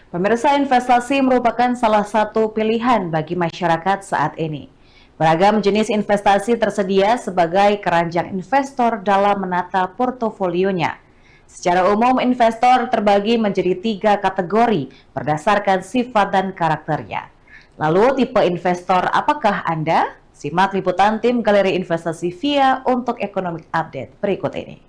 Pemirsa, investasi merupakan salah satu pilihan bagi masyarakat saat ini. Beragam jenis investasi tersedia sebagai keranjang investor dalam menata portofolionya. Secara umum, investor terbagi menjadi 3 kategori berdasarkan sifat dan karakternya. Lalu, tipe investor apakah Anda? Simak liputan tim Galeri Investasi VIA untuk Economic Update berikut ini.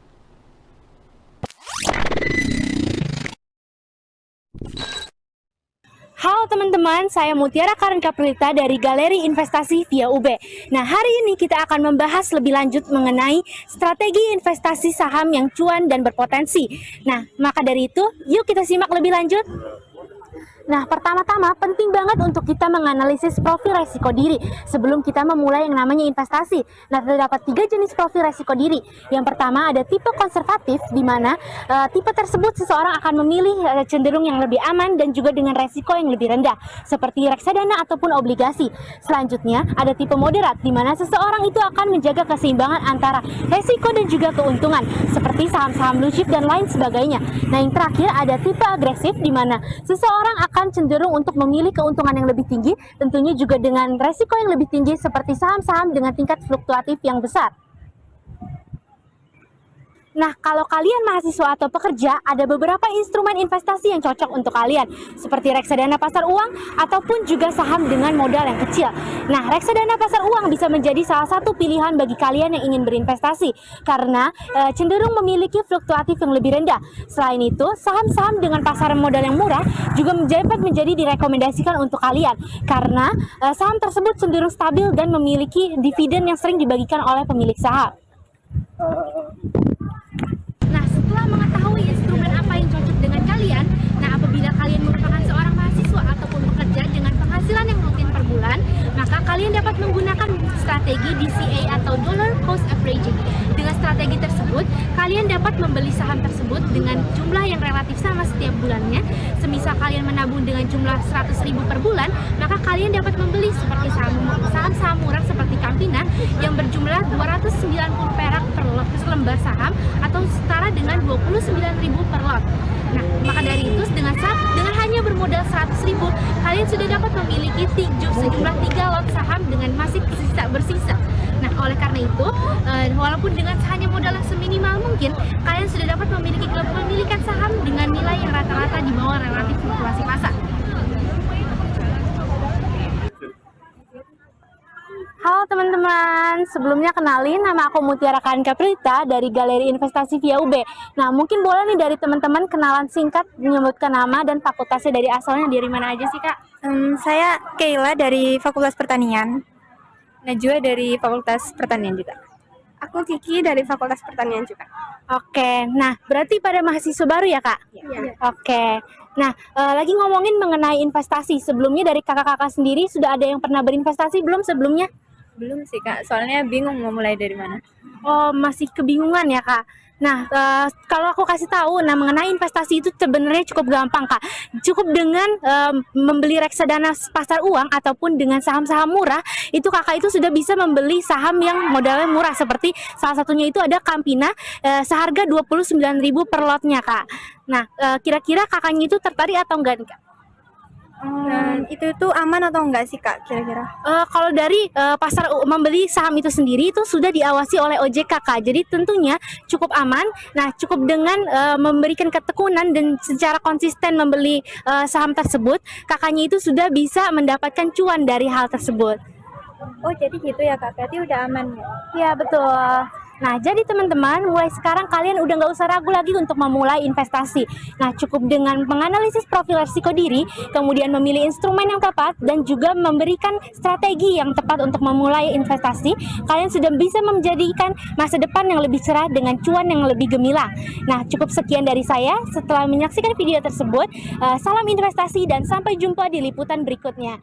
Halo teman-teman, saya Mutiara Karenka Prilita dari Galeri Investasi VIA UB. Nah, hari ini kita akan membahas lebih lanjut mengenai strategi investasi saham yang cuan dan berpotensi. Nah, maka dari itu, yuk kita simak lebih lanjut. Nah, pertama-tama penting banget untuk kita menganalisis profil resiko diri sebelum kita memulai yang namanya investasi. Nah, terdapat 3 jenis profil resiko diri. Yang pertama ada tipe konservatif, di mana tipe tersebut seseorang akan memilih cenderung yang lebih aman dan juga dengan resiko yang lebih rendah, seperti reksadana ataupun obligasi. Selanjutnya ada tipe moderat, di mana seseorang itu akan menjaga keseimbangan antara resiko dan juga keuntungan, seperti saham-saham blue chip dan lain sebagainya. Nah, yang terakhir ada tipe agresif, di mana seseorang akan cenderung untuk memilih keuntungan yang lebih tinggi, tentunya juga dengan resiko yang lebih tinggi seperti saham-saham dengan tingkat fluktuatif yang besar. Nah, kalau kalian mahasiswa atau pekerja, ada beberapa instrumen investasi yang cocok untuk kalian, seperti reksadana pasar uang ataupun juga saham dengan modal yang kecil. Nah, reksadana pasar uang bisa menjadi salah satu pilihan bagi kalian yang ingin berinvestasi, karena cenderung memiliki fluktuatif yang lebih rendah. Selain itu, saham-saham dengan pasaran modal yang murah juga dapat menjadi direkomendasikan untuk kalian, karena saham tersebut cenderung stabil dan memiliki dividen yang sering dibagikan oleh pemilik saham. Nah, setelah mengetahui instrumen apa yang cocok dengan kalian, nah apabila kalian merupakan seorang mahasiswa ataupun pekerja dengan penghasilan yang rutin per bulan, maka kalian dapat menggunakan strategi DCA atau Dollar Cost Averaging. Dengan strategi tersebut, kalian dapat membeli saham tersebut dengan jumlah yang relatif sama setiap bulannya. Semisal kalian menabung dengan jumlah 100.000 per bulan, maka kalian dapat membeli seperti saham-saham murah seperti Campina yang berjumlah 290 perak per lembar saham atau setara dengan 29.000 per lot. Nah, maka dari itu dengan hanya bermodal 100.000, kalian sudah dapat memiliki sejumlah 3 lot saham dengan masih bersisa. Nah, oleh karena itu, walaupun dengan hanya modal yang seminimal mungkin, kalian sudah dapat memiliki kepemilikan saham dengan nilai yang rata-rata di bawah relatif fluktuasi pasar. Halo teman-teman, sebelumnya kenalin, nama aku Mutiara Karenka Prilita dari Galeri Investasi VIA UB. Nah, mungkin boleh nih dari teman-teman kenalan singkat, menyebutkan nama dan fakultasnya dari asalnya dari mana aja sih, Kak? Saya Keila dari Fakultas Pertanian. Najwa dari Fakultas Pertanian juga. Aku Kiki dari Fakultas Pertanian juga. Oke, nah berarti pada mahasiswa baru ya, Kak? Iya. Oke, nah lagi ngomongin mengenai investasi, sebelumnya dari kakak-kakak sendiri sudah ada yang pernah berinvestasi belum sebelumnya? Belum sih Kak, soalnya bingung mau mulai dari mana. Oh, masih kebingungan ya, Kak? Nah, kalau aku kasih tahu, nah mengenai investasi itu sebenarnya cukup gampang, Kak. Cukup dengan membeli reksadana pasar uang ataupun dengan saham-saham murah, itu Kakak itu sudah bisa membeli saham yang modalnya murah, seperti salah satunya itu ada Campina seharga 29.000 per lotnya, Kak. Nah, kira-kira Kakaknya itu tertarik atau enggak nih, Kak? Itu tuh aman atau enggak sih Kak kira-kira? Kalau dari pasar membeli saham itu sendiri itu sudah diawasi oleh OJK, Kak. Jadi tentunya cukup aman. Nah, cukup dengan memberikan ketekunan dan secara konsisten membeli saham tersebut, Kakaknya itu sudah bisa mendapatkan cuan dari hal tersebut. Oh jadi gitu ya Kak, berarti udah aman ya? Ya, betul. Nah, jadi teman-teman, mulai sekarang kalian udah nggak usah ragu lagi untuk memulai investasi. Nah, cukup dengan menganalisis profil risiko diri, kemudian memilih instrumen yang tepat, dan juga memberikan strategi yang tepat untuk memulai investasi, kalian sudah bisa menjadikan masa depan yang lebih cerah dengan cuan yang lebih gemilang. Nah, cukup sekian dari saya. Setelah menyaksikan video tersebut, salam investasi dan sampai jumpa di liputan berikutnya.